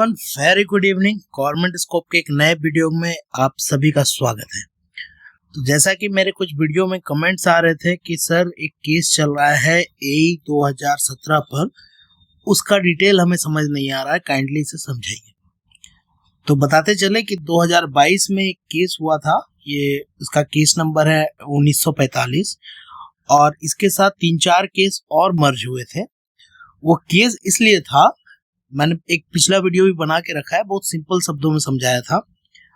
Very good evening. Government scope के एक नए वीडियो में आप सभी का स्वागत है। तो जैसा कि मेरे कुछ वीडियो में कमेंट्स आ रहे थे कि सर एक केस चल रहा है एई 2017 पर, उसका डिटेल हमें समझ नहीं आ रहा है, काइंडली इसे समझाइए। तो बताते चले कि 2022 में एक केस हुआ था, ये इसका केस नंबर है 1945 और इसके साथ 3-4 केस और मर्ज हुए थे। वो केस इसलिए था, मैंने एक पिछला वीडियो भी बना के रखा है, बहुत सिंपल शब्दों में समझाया था,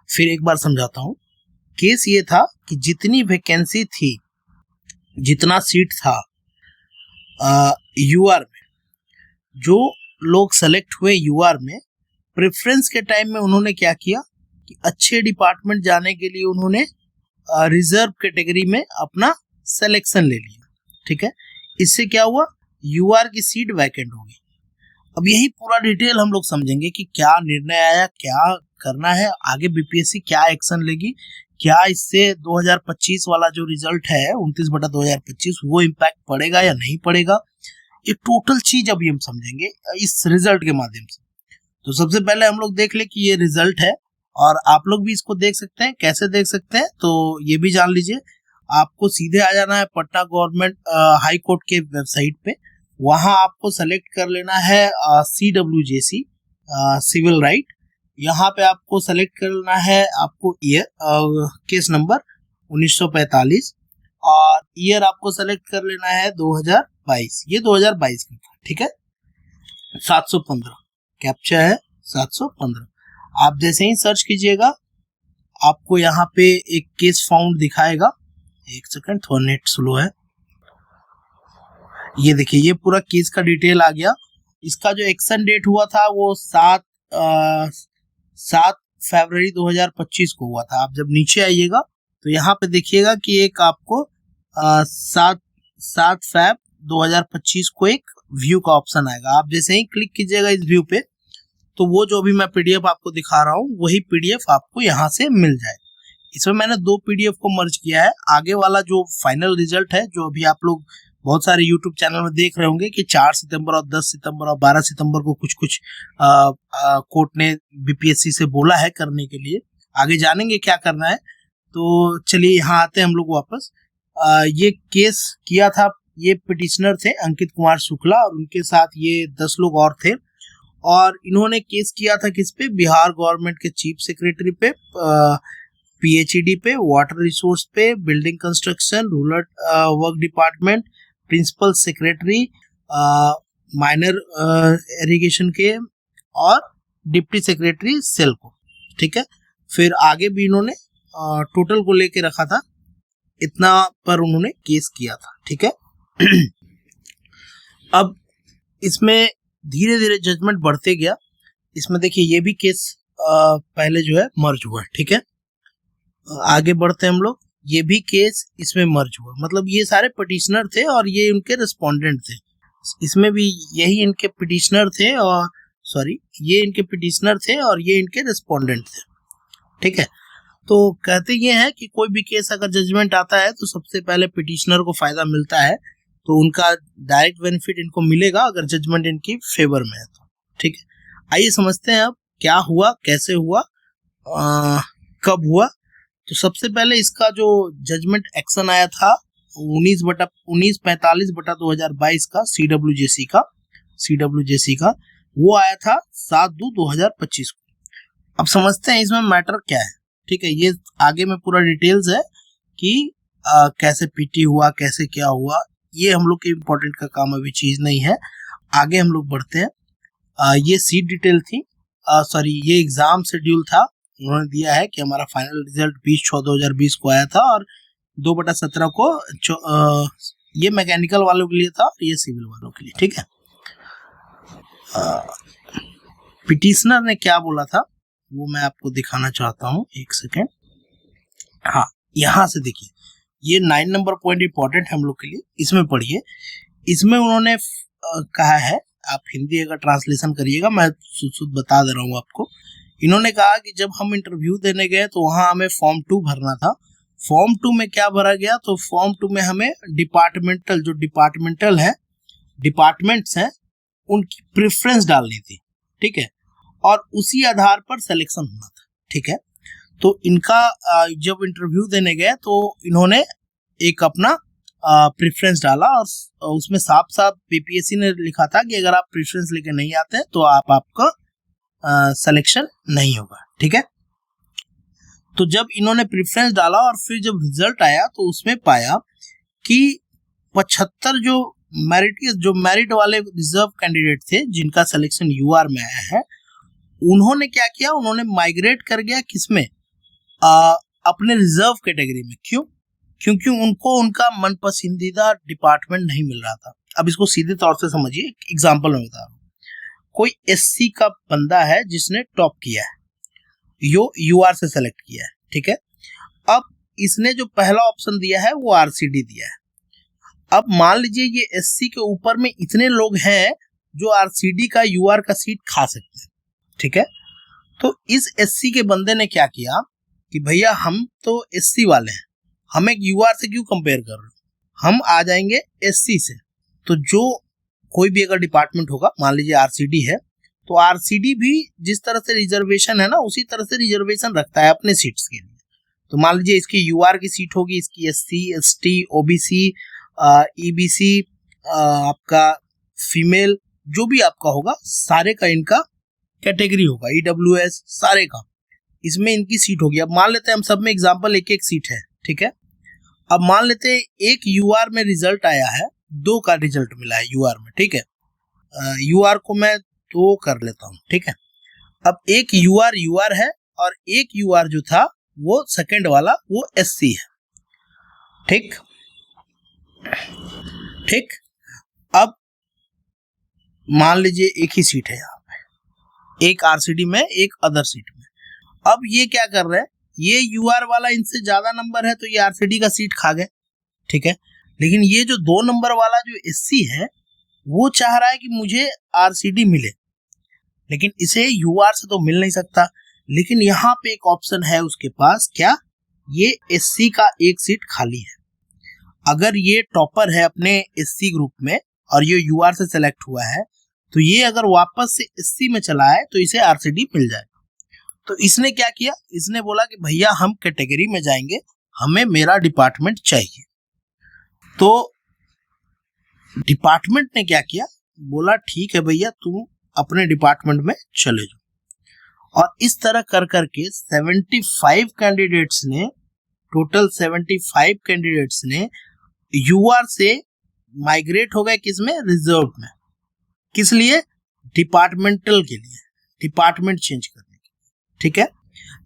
फिर एक बार समझाता हूँ। केस ये था कि जितनी वैकेंसी थी, जितना सीट था यूआर में, जो लोग सेलेक्ट हुए यूआर में, प्रेफरेंस के टाइम में उन्होंने क्या किया कि अच्छे डिपार्टमेंट जाने के लिए उन्होंने रिजर्व कैटेगरी में अपना सिलेक्शन ले लिया। ठीक है, इससे क्या हुआ, यूआर की सीट वैकेंट होगी। अब यही पूरा डिटेल हम लोग समझेंगे कि क्या निर्णय आया, क्या करना है आगे, बीपीएससी क्या एक्शन लेगी, क्या इससे 2025 वाला जो रिजल्ट है 29/2025 वो इम्पैक्ट पड़ेगा या नहीं पड़ेगा, ये टोटल चीज अभी हम समझेंगे इस रिजल्ट के माध्यम से। तो सबसे पहले हम लोग देख ले कि ये रिजल्ट है और आप लोग भी इसको देख सकते हैं। कैसे देख सकते हैं तो ये भी जान लीजिए। आपको सीधे आ जाना है पटना गवर्नमेंट हाई कोर्ट के वेबसाइट पे, वहां आपको सेलेक्ट कर लेना है CWJC सिविल राइट। यहाँ पे आपको सेलेक्ट कर लेना है आपको ईयर, केस नंबर 1945 और ईयर आपको सेलेक्ट कर लेना है 2022। ये 2022 का था। ठीक है, 715 कैप्चा है 715। आप जैसे ही सर्च कीजिएगा आपको यहाँ पे एक केस फाउंड दिखाएगा। एक सेकंड, थोड़ा नेट स्लो है। ये देखिए, ये पूरा केस का डिटेल आ गया। इसका जो एक्शन डेट हुआ था वो 7 फरवरी 2025 को हुआ था। आप जब नीचे आइएगा तो यहाँ पे देखिएगा कि एक आपको 7 फैब 2025 को एक व्यू का ऑप्शन आएगा। आप जैसे ही क्लिक कीजिएगा इस व्यू पे तो वो जो भी मैं पीडीएफ आपको दिखा रहा हूँ वही पीडीएफ आपको यहाँ से मिल जाए। इसमें मैंने 2 पीडीएफ को मर्ज किया है। आगे वाला जो फाइनल रिजल्ट है, जो अभी आप लोग बहुत सारे YouTube चैनल में देख रहे होंगे कि 4 सितंबर और 10 सितंबर और 12 सितंबर को कुछ कोर्ट ने बीपीएससी से बोला है करने के लिए। आगे जानेंगे क्या करना है। तो चलिए यहाँ आते हैं हम लोग वापस। ये केस किया था, ये पिटिशनर थे अंकित कुमार शुक्ला और उनके साथ ये 10 लोग और थे और इन्होंने केस किया था किस पे, बिहार गवर्नमेंट के चीफ सेक्रेटरी पे, PHED पे, वाटर रिसोर्स पे, building construction, rural work department, principal secretary, minor irrigation के और डिप्टी सेक्रेटरी सेल को। ठीक है, फिर आगे भी इन्होंने टोटल को लेके रखा था, इतना पर उन्होंने केस किया था। ठीक है अब इसमें धीरे धीरे जजमेंट बढ़ते गया। इसमें देखिए ये भी केस पहले जो है मर्ज हुआ है। ठीक है, आगे बढ़ते हैं हम लोग। ये भी केस इसमें मर्ज हुआ, मतलब ये सारे पिटिशनर थे और ये उनके रिस्पोंडेंट थे। इसमें भी यही इनके पिटिशनर थे और ये इनके पिटिशनर थे और ये इनके रिस्पोंडेंट थे। ठीक है, तो कहते ये हैं कि कोई भी केस अगर जजमेंट आता है तो सबसे पहले पिटिशनर को फायदा मिलता है, तो उनका डायरेक्ट बेनिफिट इनको मिलेगा अगर जजमेंट इनकी फेवर में है तो। ठीक है, आइए समझते हैं अब क्या हुआ, कैसे हुआ, कब हुआ। तो सबसे पहले इसका जो जजमेंट एक्शन आया था 1945/2022 का CWJC का वो आया था 7/2/2025 को। अब समझते हैं इसमें मैटर क्या है। ठीक है, ये आगे में पूरा डिटेल्स है कि कैसे पीटी हुआ, कैसे क्या हुआ, ये हम लोग के इम्पोर्टेंट का काम अभी चीज नहीं है। आगे हम लोग बढ़ते हैं। ये सीट डिटेल थी, ये एग्जाम शेड्यूल था। उन्होंने दिया है कि हमारा फाइनल रिजल्ट 20/6/2020 को आया था और 2/17 को ये मैकेनिकल वालों के लिए था और ये सिविल वालों के लिए। ठीक है, पिटिशनर ने क्या बोला था वो मैं आपको दिखाना चाहता हूँ। एक सेकेंड, हाँ यहाँ से देखिए, ये 9 नंबर पॉइंट इंपॉर्टेंट है हम लोग के लिए, इसमें पढ़िए। इसमें उन्होंने कहा है, आप हिंदी अगर ट्रांसलेशन करिएगा, मैं शुद्ध बता दे रहा हूँ आपको। इन्होंने कहा कि जब हम इंटरव्यू देने गए तो वहां हमें फॉर्म 2 भरना था। फॉर्म 2 में क्या भरा गया, तो फॉर्म 2 में हमें डिपार्टमेंट्स हैं उनकी प्रेफरेंस डालनी थी। ठीक है, और उसी आधार पर सिलेक्शन होना था। ठीक है, तो इनका जब इंटरव्यू देने गए तो इन्होंने एक अपना प्रेफरेंस डाला और उसमें साफ साफ बीपीएससी ने लिखा था कि अगर आप प्रेफरेंस लेके नहीं आते हैं तो आपका सिलेक्शन नहीं होगा। ठीक है, तो जब इन्होंने प्रेफरेंस डाला और फिर जब रिजल्ट आया तो उसमें पाया कि 75 जो मेरिट वाले रिजर्व कैंडिडेट थे जिनका सिलेक्शन यूआर में आया है, उन्होंने क्या किया, उन्होंने माइग्रेट कर गया किसमें, अपने रिजर्व कैटेगरी में। क्यों? क्योंकि उनको उनका मन पसंदीदा डिपार्टमेंट नहीं मिल रहा था। अब इसको सीधे तौर से समझिए, एग्जाम्पल में बता रहा हूँ। कोई एससी का बंदा है जिसने टॉप किया है, यूआर से सेलेक्ट किया है। ठीक है, अब इसने जो पहला ऑप्शन दिया है वो आरसीडी दिया है। अब मान लीजिए ये एससी के ऊपर में इतने लोग हैं जो आरसीडी का यूआर का सीट खा सकते हैं। ठीक है, तो इस एससी के बंदे ने क्या किया कि भैया हम तो एससी वाले हैं, हम एक यूआर से क्यों कंपेयर कर रहे हो, हम आ जाएंगे एससी से। तो जो कोई भी अगर डिपार्टमेंट होगा, मान लीजिए आरसीडी है, तो आरसीडी भी जिस तरह से रिजर्वेशन है ना, उसी तरह से रिजर्वेशन रखता है अपने सीट्स के लिए। तो मान लीजिए इसकी यूआर की सीट होगी, इसकी एससी, एसटी, ओबीसी, ईबीसी, आपका फीमेल, जो भी आपका होगा, सारे का इनका कैटेगरी होगा, ईडब्ल्यूएस सारे का, इसमें इनकी सीट होगी। अब मान लेते हैं हम सब में एग्जाम्पल एक एक सीट है। ठीक है, अब मान लेते हैं एक यूआर में रिजल्ट आया है, 2 का रिजल्ट मिला है यूआर में। ठीक है, यूआर को मैं 2 कर लेता हूँ। ठीक है, अब एक यूआर है और एक यूआर जो था वो सेकंड वाला वो एससी है। ठीक, अब मान लीजिए एक ही सीट है यहाँ पे, एक आरसीडी में एक अदर सीट में। अब ये क्या कर रहे हैं, ये यूआर वाला इनसे ज्यादा नंबर है तो ये आरसीडी का सीट खा गए। ठीक है, लेकिन ये जो 2 नंबर वाला जो एससी है वो चाह रहा है कि मुझे आरसीडी मिले, लेकिन इसे यूआर से तो मिल नहीं सकता। लेकिन यहाँ पे एक ऑप्शन है उसके पास, क्या, ये एससी का एक सीट खाली है। अगर ये टॉपर है अपने एससी ग्रुप में और ये यूआर से सेलेक्ट हुआ है, तो ये अगर वापस से एससी में चला है तो इसे आरसीडी मिल जाएगा। तो इसने क्या किया, इसने बोला कि भैया हम कैटेगरी में जाएंगे, हमें मेरा डिपार्टमेंट चाहिए। तो डिपार्टमेंट ने क्या किया, बोला ठीक है भैया तुम अपने डिपार्टमेंट में चले जाओ। और इस तरह कर करके 75 कैंडिडेट्स ने, टोटल 75 कैंडिडेट्स ने यूआर से माइग्रेट हो गए किसमें, रिजर्व में। किस लिए, डिपार्टमेंटल के लिए, डिपार्टमेंट चेंज करने के लिए। ठीक है,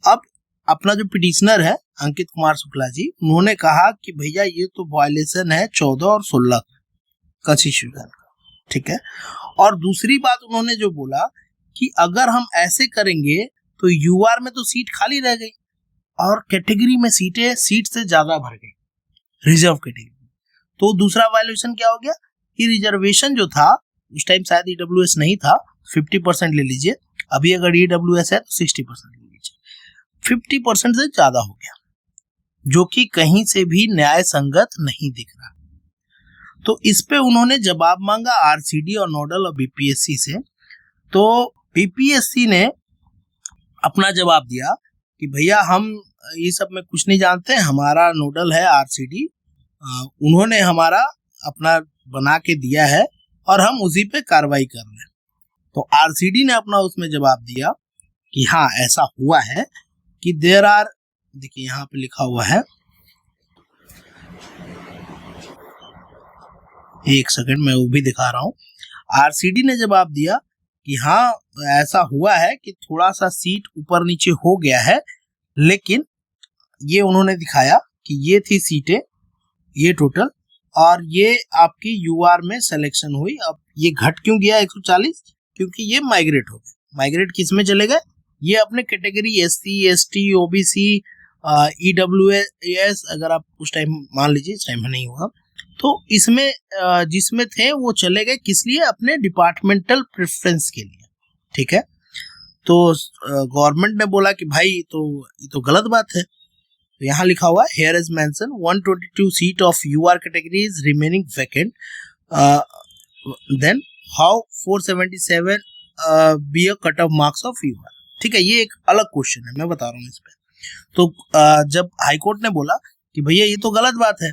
अब अपना जो पिटिशनर है अंकित कुमार शुक्ला जी, उन्होंने कहा कि भैया ये तो वायलेशन है 14 और 16 कंस्टिट्यूशन का। ठीक है, और दूसरी बात उन्होंने जो बोला कि अगर हम ऐसे करेंगे तो यूआर में तो सीट खाली रह गई और कैटेगरी में सीट से ज्यादा भर गई रिजर्व कैटेगरी में। तो दूसरा वायलेशन क्या हो गया कि रिजर्वेशन जो था उस टाइम शायद ईडब्ल्यूएस नहीं था, 50% ले लीजिए, अभी अगर ईडब्ल्यूएस है तो 60% ले लीजिए, 50% से ज्यादा हो गया, जो कि कहीं से भी न्याय संगत नहीं दिख रहा। तो इस पे उन्होंने जवाब मांगा आरसीडी और नोडल और बीपीएससी से। तो बीपीएससी ने अपना जवाब दिया कि भैया हम ये सब में कुछ नहीं जानते, हमारा नोडल है आरसीडी, उन्होंने हमारा अपना बना के दिया है और हम उसी पे कार्रवाई कर रहे हैं। तो आरसीडी ने अपना उसमें जवाब दिया कि हाँ ऐसा हुआ है कि देयर आर, देखिए यहाँ पे लिखा हुआ है, एक सेकंड मैं वो भी दिखा रहा हूँ। आरसीडी ने जवाब दिया कि हाँ ऐसा हुआ है कि थोड़ा सा सीट ऊपर नीचे हो गया है, लेकिन ये उन्होंने दिखाया कि ये थी सीटें, ये टोटल, और ये आपकी यूआर में सिलेक्शन हुई। अब ये घट क्यों गया 140, क्योंकि ये माइग्रेट हो गए। माइग्रेट किस में चले गए, ये अपने category SC, ST, OBC, EWS, अगर आप उस टाइम मान लीजिए, इस टाइम में नहीं हुआ, तो इसमें जिसमें थे वो चले गए किस लिए, अपने डिपार्टमेंटल प्रेफरेंस के लिए। ठीक है, तो गवर्नमेंट ने बोला कि भाई ये तो गलत बात है। तो यहाँ लिखा हुआ here is mention 122 seat of UR category is remaining vacant, then how 477 be a cut off marks of UR. ठीक है, ये एक अलग क्वेश्चन है, मैं बता रहा हूँ इस पे। तो जब हाई कोर्ट ने बोला कि भैया ये तो गलत बात है,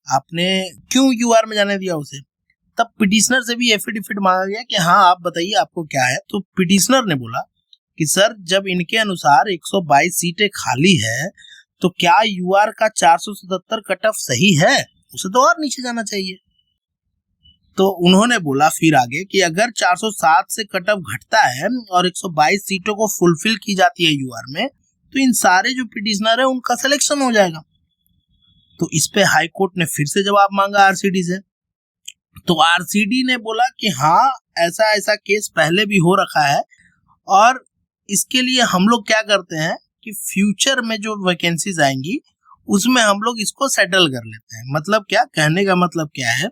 आपने क्यों यूआर में जाने दिया उसे, तब पिटिशनर से भी एफिडेविट मांगा गया कि हाँ आप बताइए आपको क्या है। तो पिटिशनर ने बोला कि सर जब इनके अनुसार 122 सीटें खाली है तो क्या यूआर का 477 कट ऑफ सही है, उसे तो और नीचे जाना चाहिए। तो उन्होंने बोला फिर आगे कि अगर 407 से कट ऑफ घटता है और 122 सीटों को फुलफिल की जाती है यूआर में, तो इन सारे जो पिटिशनर है उनका सिलेक्शन हो जाएगा। तो इस पे हाई कोर्ट ने फिर से जवाब मांगा आरसीडी से। तो आरसीडी ने बोला कि हाँ ऐसा ऐसा केस पहले भी हो रखा है और इसके लिए हम लोग क्या करते हैं कि फ्यूचर में जो वैकेंसीज आएंगी उसमें हम लोग इसको सेटल कर लेते हैं। मतलब क्या कहने का मतलब क्या है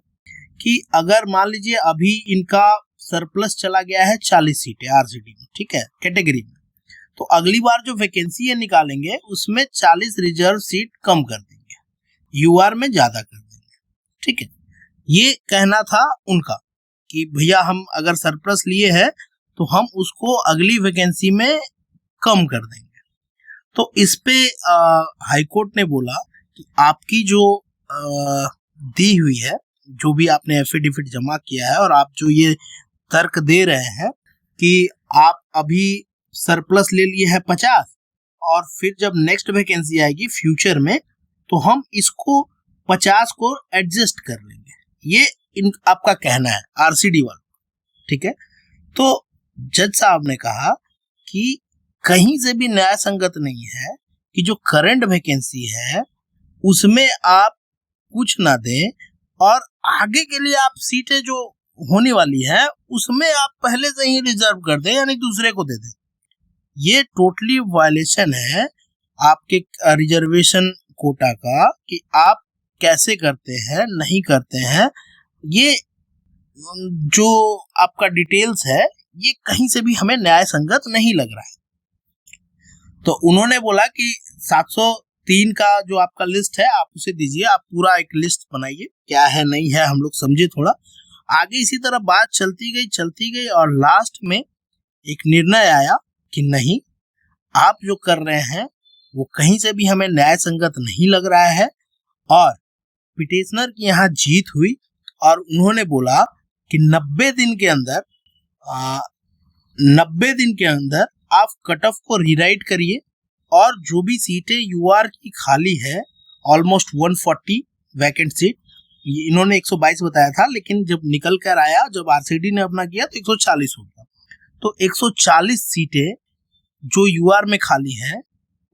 कि अगर मान लीजिए अभी इनका सरप्लस चला गया है 40 सीटें आरसीडी में, ठीक है, कैटेगरी में, तो अगली बार जो वैकेंसी निकालेंगे उसमें 40 रिजर्व सीट कम कर देंगे, यूआर में ज्यादा कर देंगे। ठीक है, ये कहना था उनका कि भैया हम अगर सरप्लस लिए हैं तो हम उसको अगली वैकेंसी में कम कर देंगे। तो इस पे हाई कोर्ट ने बोला कि आपकी जो दी हुई है, जो भी आपने एफिडेविट जमा किया है और आप जो ये तर्क दे रहे हैं कि आप अभी सरप्लस ले लिए हैं 50 और फिर जब नेक्स्ट वैकेंसी आएगी फ्यूचर में तो हम इसको 50 को एडजस्ट कर लेंगे, ये आपका कहना है आरसीडी वाला। ठीक है, तो जज साहब ने कहा कि कहीं से भी न्याय संगत नहीं है कि जो करंट वैकेंसी है उसमें आप कुछ ना दें और आगे के लिए आप सीटें जो होने वाली है उसमें आप पहले से ही रिजर्व कर दें, यानी दूसरे को दे दें। ये टोटली वायलेशन है आपके रिजर्वेशन कोटा का कि आप कैसे करते हैं नहीं करते हैं। ये जो आपका डिटेल्स है ये कहीं से भी हमें न्याय संगत नहीं लग रहा है। तो उन्होंने बोला कि 703 का जो आपका लिस्ट है आप उसे दीजिए, आप पूरा एक लिस्ट बनाइए क्या है नहीं है, हम लोग समझे थोड़ा आगे। इसी तरह बात चलती गई और लास्ट में एक निर्णय आया कि नहीं, आप जो कर रहे हैं वो कहीं से भी हमें न्याय संगत नहीं लग रहा है। और पिटिशनर की यहाँ जीत हुई और उन्होंने बोला कि 90 दिन के अंदर आप कट ऑफ को रीराइट करिए और जो भी सीटें यूआर की खाली है ऑलमोस्ट 140 वैकेंट सीट, इन्होंने 122 बताया था लेकिन जब निकल कर आया जब आरसीडी ने अपना किया तो 140 हो गया। तो 140 सीटें जो यूआर में खाली है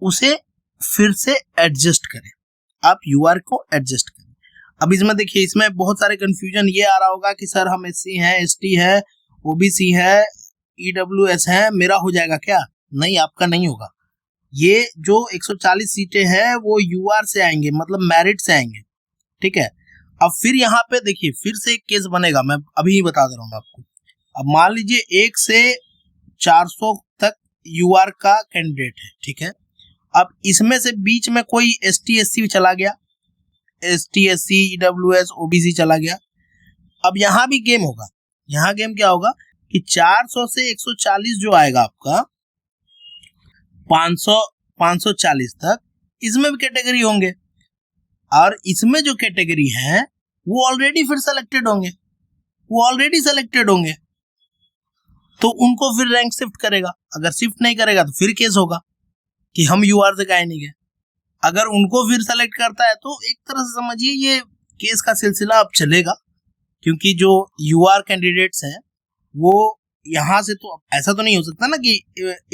उसे फिर से एडजस्ट करें, आप यूआर को एडजस्ट करें। अब इसमें देखिए इसमें बहुत सारे कंफ्यूजन ये आ रहा होगा कि सर हम एससी हैं, एसटी है, ओबीसी है, ईडब्ल्यूएस है, मेरा हो जाएगा क्या? नहीं, आपका नहीं होगा। ये जो 140 सीटें हैं वो यूआर से आएंगे, मतलब मेरिट से आएंगे। ठीक है, अब फिर यहाँ पे देखिए फिर से एक केस बनेगा, मैं अभी ही बता दे रहा हूँ आपको। अब मान लीजिए 1 से 400 तक यूआर का कैंडिडेट है, ठीक है। अब इसमें से बीच में कोई एसटी एससी चला गया, एसटी एससी ईडब्ल्यूएस ओबीसी चला गया। अब यहाँ भी गेम होगा, यहाँ गेम क्या होगा कि 400 से 140 जो आएगा आपका 540 तक, इसमें भी कैटेगरी होंगे और इसमें जो कैटेगरी है वो ऑलरेडी फिर सेलेक्टेड होंगे, तो उनको फिर रैंक शिफ्ट करेगा। अगर शिफ्ट नहीं करेगा तो फिर केस होगा कि हम यूआर से काहे नहीं गए। अगर उनको फिर सेलेक्ट करता है तो एक तरह से समझिए ये केस का सिलसिला अब चलेगा, क्योंकि जो यूआर कैंडिडेट्स हैं वो यहाँ से तो ऐसा तो नहीं हो सकता ना कि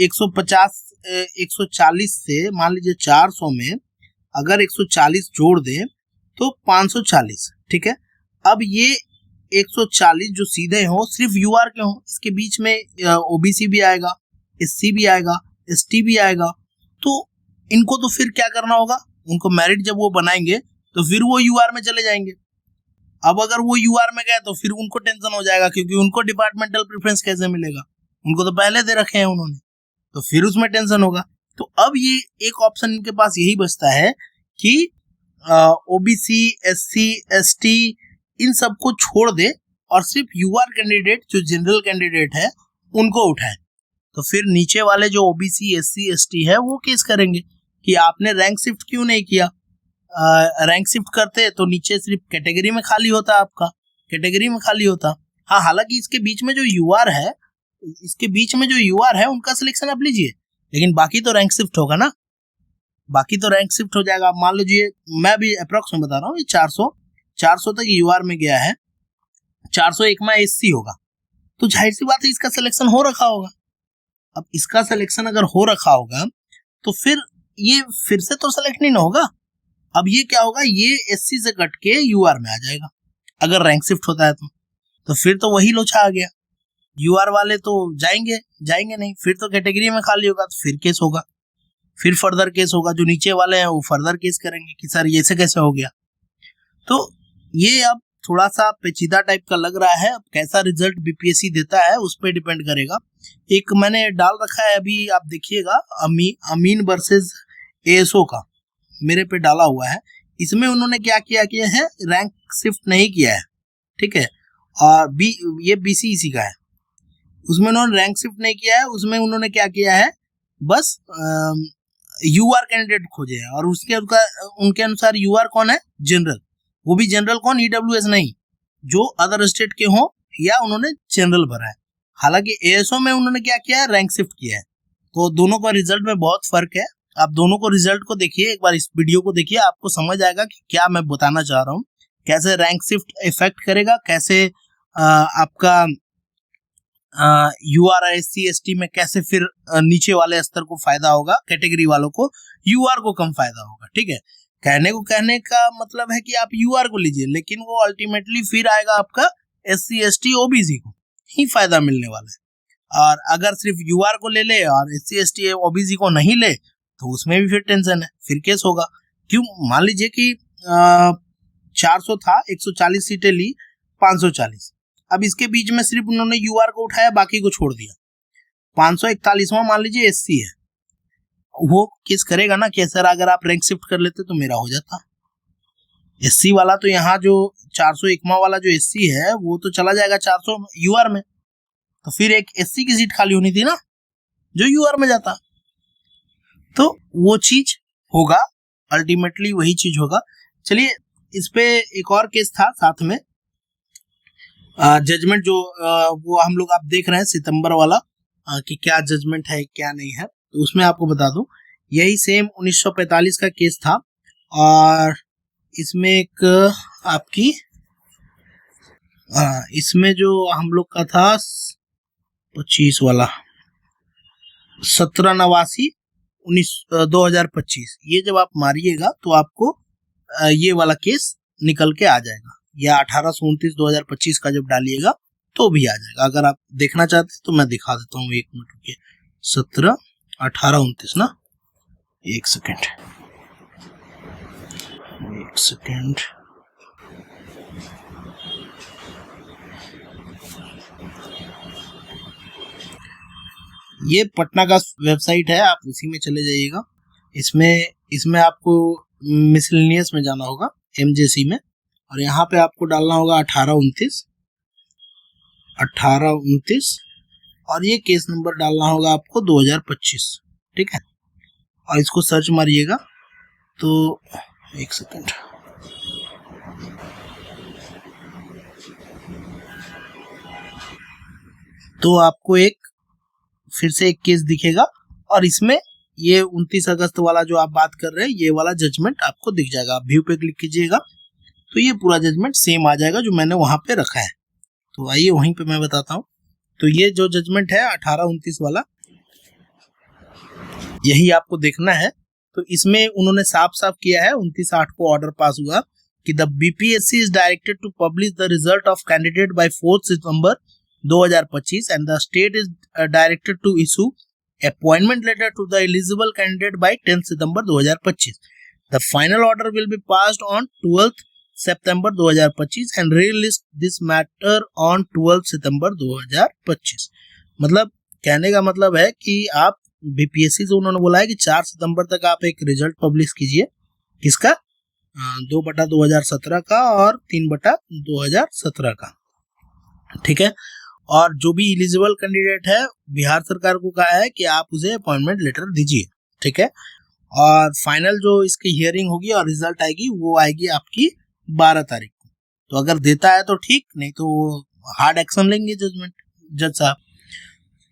140 से मान लीजिए 400 में अगर 140 जोड़ दें तो 540। ठीक है, अब ये 140 जो सीधे हो सिर्फ यूआर के हो, इसके बीच में ओबीसी भी आएगा, एससी भी आएगा, एसटी भी आएगा, तो इनको तो फिर क्या करना होगा, उनको मेरिट जब वो बनाएंगे तो फिर वो यूआर में चले जाएंगे। अब अगर वो यूआर में गए तो फिर उनको टेंशन हो जाएगा, क्योंकि उनको डिपार्टमेंटल प्रेफरेंस कैसे मिलेगा, उनको तो पहले दे रखे हैं उन्होंने, तो फिर उसमें टेंशन होगा। तो अब ये एक ऑप्शन इनके पास यही बचता है कि ओबीसी, एससी, एसटी इन सबको छोड़ दे और सिर्फ यूआर कैंडिडेट जो जनरल कैंडिडेट है उनको उठाए। तो फिर नीचे वाले जो ओबीसी एससी एसटी है वो केस करेंगे कि आपने रैंक शिफ्ट क्यों नहीं किया। रैंक शिफ्ट करते तो नीचे सिर्फ कैटेगरी में खाली होता, आपका कैटेगरी में खाली होता। हाँ, हालांकि इसके बीच में जो यूआर है, इसके बीच में जो यूआर है उनका सिलेक्शन आप लीजिए, लेकिन बाकी तो रैंक शिफ्ट होगा ना, बाकी तो रैंक शिफ्ट हो जाएगा। मान लीजिए मैं भी अप्रोक्स में बता रहा हूँ, ये 400 तक यूआर में गया है, 401 में एससी होगा, तो जाहिर सी बात है इसका सिलेक्शन हो रखा होगा। अब इसका सिलेक्शन अगर हो रखा होगा तो फिर ये फिर से तो सेलेक्ट नहीं ना होगा। अब ये क्या होगा, ये एससी से कट के यूआर में आ जाएगा अगर रैंक शिफ्ट होता है तो फिर तो वही लोचा आ गया। यूआर वाले तो जाएंगे नहीं, फिर तो कैटेगरी में खाली होगा, तो फिर केस होगा, फिर फर्दर केस होगा। जो नीचे वाले हैं वो फर्दर केस करेंगे कि सर ये से कैसे हो गया। तो ये अब थोड़ा सा पेचीदा टाइप का लग रहा है। अब कैसा रिजल्ट बीपीएससी देता है उस पर डिपेंड करेगा। एक मैंने डाल रखा है, अभी आप देखिएगा, अमीन वर्सेस एएसओ का मेरे पे डाला हुआ है। इसमें उन्होंने क्या किया है, रैंक शिफ्ट नहीं किया है, ठीक है। और ये बीसीईसी का है, उसमें उन्होंने रैंक शिफ्ट नहीं किया है। उसमें उन्होंने क्या किया है, बस यूआर कैंडिडेट खोजे हैं, और उनके अनुसार यूआर कौन है, जनरल। वो भी जनरल कौन, ईडब्ल्यूएस नहीं, जो अदर स्टेट के हों या उन्होंने जनरल भरा है। हालांकि एएसओ में उन्होंने क्या किया है, रैंक शिफ्ट किया है। तो दोनों का रिजल्ट में बहुत फर्क है। आप दोनों को रिजल्ट को देखिए, एक बार इस वीडियो को देखिए, आपको समझ आएगा कि क्या मैं बताना चाह रहा हूँ, कैसे रैंक शिफ्ट इफेक्ट करेगा, कैसे आपका यूआर एससी एसटी में कैसे फिर नीचे वाले स्तर को फायदा होगा, कैटेगरी वालों को, यूआर को कम फायदा होगा, ठीक है। कहने का मतलब है कि आप यूआर को लीजिए, लेकिन वो अल्टीमेटली फिर आएगा आपका एससी एसटी ओबीसी को ही फायदा मिलने वाला है। और अगर सिर्फ यूआर को ले और एससी एसटी ओबीसी को नहीं ले तो उसमें भी फिर टेंशन है, फिर केस होगा। क्यों, मान लीजिए कि 400 था, 140 सीटें ली, 540। अब इसके बीच में सिर्फ उन्होंने यूआर को उठाया, बाकी को छोड़ दिया। 541वां मान लीजिए एससी है, वो केस करेगा ना कि सर अगर आप रैंक शिफ्ट कर लेते तो मेरा हो जाता। एससी वाला तो यहाँ जो 401वां वाला जो एससी है वो तो चला जाएगा 400 यूआर में, तो फिर एक एससी की सीट खाली होनी थी ना जो यूआर में जाता। तो वो चीज होगा, अल्टीमेटली वही चीज होगा। चलिए, इस पे एक और केस था साथ में, जजमेंट जो वो हम लोग आप देख रहे हैं सितंबर वाला, कि क्या जजमेंट है क्या नहीं है। तो उसमें आपको बता दूं, यही सेम 1945 का केस था, और इसमें एक आपकी इसमें जो हम लोग का था 25 वाला 17/89/2025, ये जब आप मारिएगा तो आपको ये वाला केस निकल के आ जाएगा, या 18/29/2025 का जब डालिएगा तो भी आ जाएगा। अगर आप देखना चाहते हैं तो मैं दिखा देता हूँ, 1 मिनट रुकिए। 17, 18, 29 ना, एक सेकेंड। ये पटना का वेबसाइट है, आप उसी में चले जाइएगा। इसमें आपको मिसलेनियस में जाना होगा, एमजेसी में, और यहाँ पे आपको डालना होगा 18/29, और ये केस नंबर डालना होगा आपको 2025, ठीक है। और इसको सर्च मारिएगा तो एक सेकंड, तो आपको फिर से एक केस दिखेगा, और इसमें ये 29 अगस्त वाला जो आप बात कर रहे हैं, ये वाला जजमेंट आपको दिख जाएगा। आप व्यू पे क्लिक कीजिएगा तो ये पूरा जजमेंट सेम आ जाएगा जो मैंने वहां पे रखा है। तो आइए वहीं पे मैं बताता हूँ। तो ये जो जजमेंट है 18/29 वाला, यही आपको देखना है। तो इसमें उन्होंने साफ साफ किया है, 29/8 को ऑर्डर पास हुआ कि the BPSC is directed to publish the result of candidate by 4 सितंबर 2025 and the state is directed to issue appointment letter to the eligible candidate by 10 September 2025. The final order will be passed on 12th September 2025 and release this matter on 12th September 2025. मतलब कहने का मतलब है कि आप BPSC से उन्होंने बोला है कि 4 सितंबर तक आप एक रिजल्ट पब्लिश कीजिए, किसका, 2/2017 का और 3/2017 का, ठीक है। और जो भी एलिजिबल कैंडिडेट है बिहार सरकार को कहा है कि आप उसे अपॉइंटमेंट लेटर दीजिए, ठीक है। और फाइनल जो इसकी हियरिंग होगी और रिजल्ट आएगी वो आएगी आपकी 12 तारीख को। तो अगर देता है तो ठीक, नहीं तो हार्ड एक्शन लेंगे जज साहब।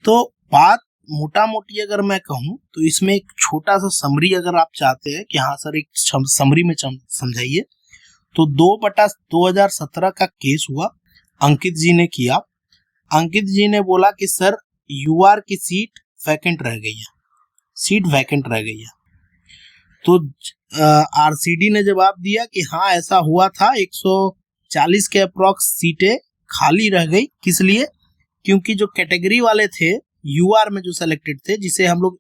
तो बात मोटा मोटी अगर मैं कहूँ तो इसमें एक छोटा सा समरी अगर आप चाहते हैं कि हाँ सर एक समरी में समझाइए, तो 2/2017 का केस हुआ, अंकित जी ने किया। अंकित जी ने बोला कि सर यूआर की सीट वैकेंट रह गई है, सीट वैकेंट रह गई है। तो आरसीडी ने जवाब दिया कि हाँ ऐसा हुआ था, 140 के अप्रॉक्स सीटें खाली रह गई। किस लिए? क्योंकि जो कैटेगरी वाले थे यूआर में जो सेलेक्टेड थे, जिसे हम लोग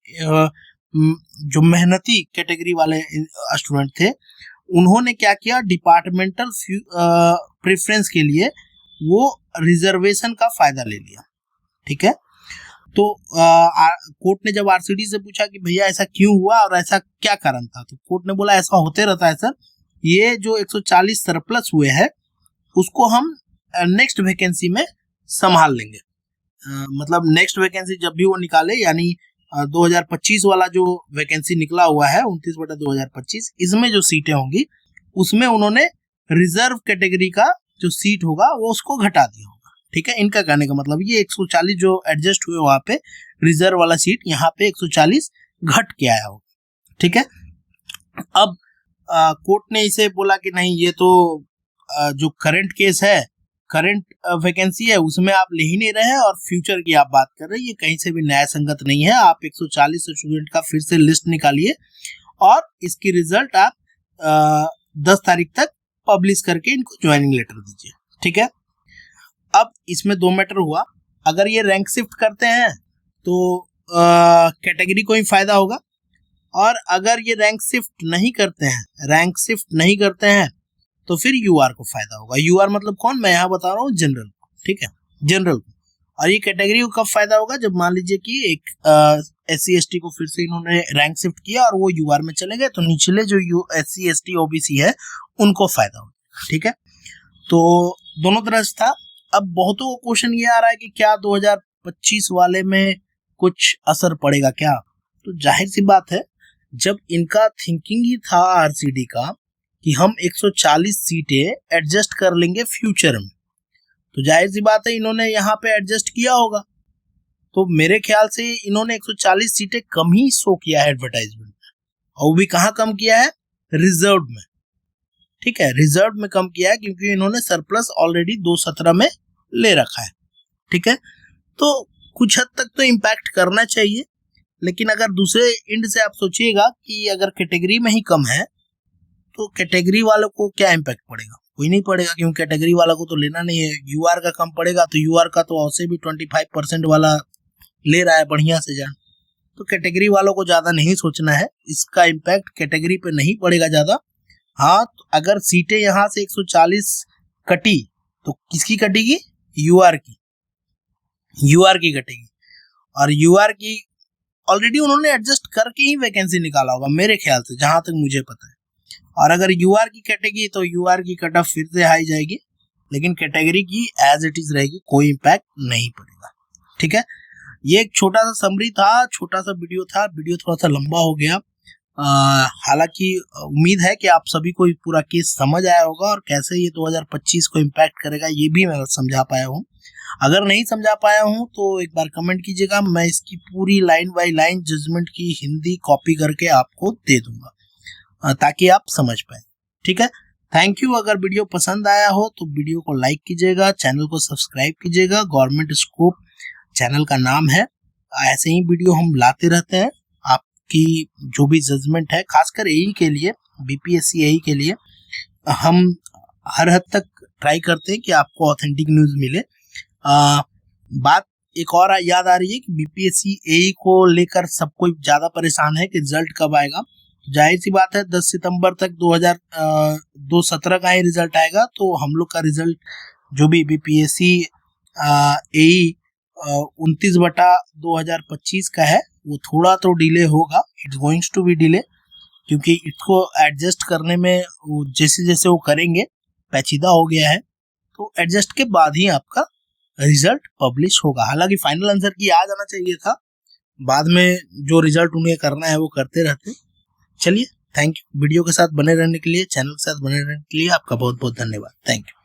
जो मेहनती कैटेगरी वाले स्टूडेंट थे, उन्होंने क्या किया, डिपार्टमेंटल प्रेफरेंस के लिए वो रिजर्वेशन का फायदा ले लिया, ठीक है। तो कोर्ट ने जब आरसीडी से पूछा कि भैया ऐसा क्यों हुआ और ऐसा क्या कारण था, तो कोर्ट ने बोला ऐसा होते रहता है सर, ये जो 140 सरप्लस हुए हैं उसको हम नेक्स्ट वैकेंसी में संभाल लेंगे। मतलब नेक्स्ट वैकेंसी जब भी वो निकाले, यानी 2025 वाला जो वैकेंसी निकला हुआ है 29/2025, इसमें जो सीटें होंगी उसमें उन्होंने रिजर्व कैटेगरी का जो सीट होगा वो उसको घटा दिया होगा, ठीक है। इनका कहने का मतलब ये 140 जो एडजस्ट हुए वहां पे रिजर्व वाला सीट, यहाँ पे 140 घट के आया होगा, ठीक है। अब कोर्ट ने इसे बोला कि नहीं, ये तो जो करंट केस है, करंट वैकेंसी है, उसमें आप ले ही नहीं रहे हैं और फ्यूचर की आप बात कर रहे हैं, ये कहीं से भी न्याय संगत नहीं है। आप 140 स्टूडेंट का फिर से लिस्ट निकालिए और इसकी रिजल्ट आप 10 तारीख तक पब्लिश करके इनको ज्वाइनिंग लेटर दीजिए, ठीक है। अब इसमें 2 मैटर हुआ, अगर ये रैंक शिफ्ट करते हैं तो कैटेगरी को ही फायदा होगा, और अगर ये रैंक शिफ्ट नहीं करते हैं तो फिर यूआर को फायदा होगा। यूआर मतलब कौन, मैं यहाँ बता रहा हूँ जनरल, ठीक है, जनरल को। और ये कैटेगरी को कब फायदा होगा, जब मान लीजिए कि एक SC/ST को फिर से इन्होंने रैंक शिफ्ट किया और वो यूआर में चले गए, तो निचले जो SC/ST OBC है उनको फायदा होगा, ठीक है। तो दोनों तरह से था। अब बहुतों को क्वेश्चन ये आ रहा है कि क्या 2025 वाले में कुछ असर पड़ेगा क्या? तो जाहिर सी बात है, जब इनका थिंकिंग ही था आरसीडी का कि हम 140 सीटें एडजस्ट कर लेंगे फ्यूचर में, तो जाहिर सी बात है इन्होंने यहाँ पे एडजस्ट किया होगा। तो मेरे ख्याल से इन्होंने 140 सीटें कम ही शो किया है एडवर्टाइजमेंट में, और वो भी कहाँ कम किया है, रिजर्व में, ठीक है, रिजर्व में कम किया है, क्योंकि इन्होंने सरप्लस ऑलरेडी 217 में ले रखा है, ठीक है। तो कुछ हद तक तो इम्पैक्ट करना चाहिए, लेकिन अगर दूसरे एंड से आप सोचिएगा कि अगर कैटेगरी में ही कम है तो कैटेगरी वालों को क्या इम्पैक्ट पड़ेगा, कोई नहीं पड़ेगा, क्योंकि कैटेगरी वाला को तो लेना नहीं है। यूआर का कम पड़ेगा तो यूआर का तो वैसे भी 25% वाला ले रहा है बढ़िया से जान, तो कैटेगरी वालों को ज्यादा नहीं सोचना है, इसका इम्पैक्ट कैटेगरी पे नहीं पड़ेगा ज्यादा। हाँ, तो अगर सीटें यहाँ से 140 कटी तो किसकी कटेगी, यूआर की कटेगी, और यूआर की ऑलरेडी उन्होंने एडजस्ट करके ही वैकेंसी निकाला होगा मेरे ख्याल से, जहां तक मुझे पता है। और अगर यूआर की कटेगी तो यूआर की कट ऑफ फिर से हाई जाएगी, लेकिन कैटेगरी की एज इट इज रहेगी, कोई इम्पैक्ट नहीं पड़ेगा, ठीक है। ये एक छोटा सा समरी था, छोटा सा वीडियो था, वीडियो थोड़ा सा लंबा हो गया। हालांकि उम्मीद है कि आप सभी को पूरा केस समझ आया होगा और कैसे ये 2025 को इम्पैक्ट करेगा ये भी मैं समझा पाया हूँ। अगर नहीं समझा पाया हूँ तो एक बार कमेंट कीजिएगा, मैं इसकी पूरी लाइन बाय लाइन जजमेंट की हिंदी कॉपी करके आपको दे दूंगा ताकि आप समझ पाए, ठीक है। Thank you. अगर वीडियो पसंद आया हो तो वीडियो को लाइक कीजिएगा, चैनल को सब्सक्राइब कीजिएगा। गवर्नमेंट स्कोप चैनल का नाम है, ऐसे ही वीडियो हम लाते रहते हैं। आपकी जो भी जजमेंट है, खासकर एई के लिए, बीपीएससी एई के लिए हम हर हद तक ट्राई करते हैं कि आपको ऑथेंटिक न्यूज मिले। बात एक और याद आ रही है कि बीपीएससी एई को लेकर सब कोई ज्यादा परेशान है कि रिजल्ट कब आएगा। जाहिर सी बात है 10 सितंबर तक 2017 का ही रिजल्ट आएगा, तो हम लोग का रिजल्ट जो भी बीपीएससी एई 29/2025 का है वो थोड़ा तो डिले होगा, it's goings to be delay, क्योंकि इसको एडजस्ट करने में जैसे जैसे वो करेंगे, पेचीदा हो गया है, तो एडजस्ट के बाद ही आपका रिजल्ट पब्लिश होगा। हालांकि फाइनल आंसर की आ जाना चाहिए था, बाद में जो रिजल्ट उन्हें करना है वो करते रहते। चलिए, थैंक यू। वीडियो के साथ बने रहने के लिए, चैनल के साथ बने रहने के लिए आपका बहुत बहुत धन्यवाद। Thank you.